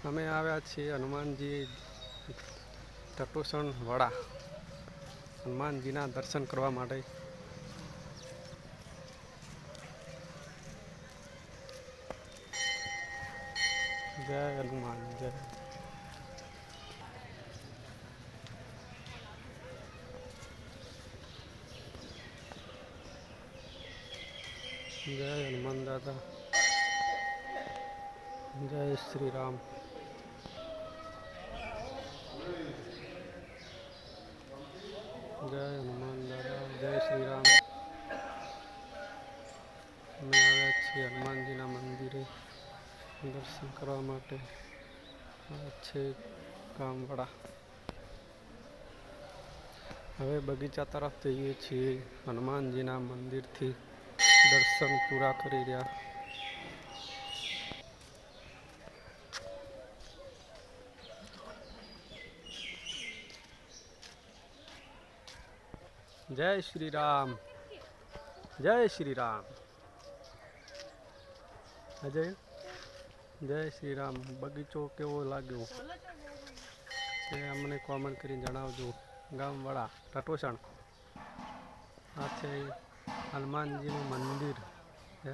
અમે આવ્યા છીએ હનુમાનજી ટટોસણ વાડા હનુમાનજીના દર્શન કરવા માટે। જય હનુમાન જય। जय हनुमान दादा जय श्री राम। जय हनुमान दादा जय श्री राम। मैं आव्या छे हनुमान जी मंदिरे दर्शन करवा माटे छे गामवाड़ा। हवे बगीचा तरफ जईए छीए। हनुमान जी मंदिर थी दर्शन पूरा करी रह्या। जय श्री राम जय श्री राम। अजय जय श्री राम। बगीचो केवो लाग्यो अमने कॉमेंट करी जणावजो। गामवाड़ा टटोसण आ छे हनुमान जी मंदिर है।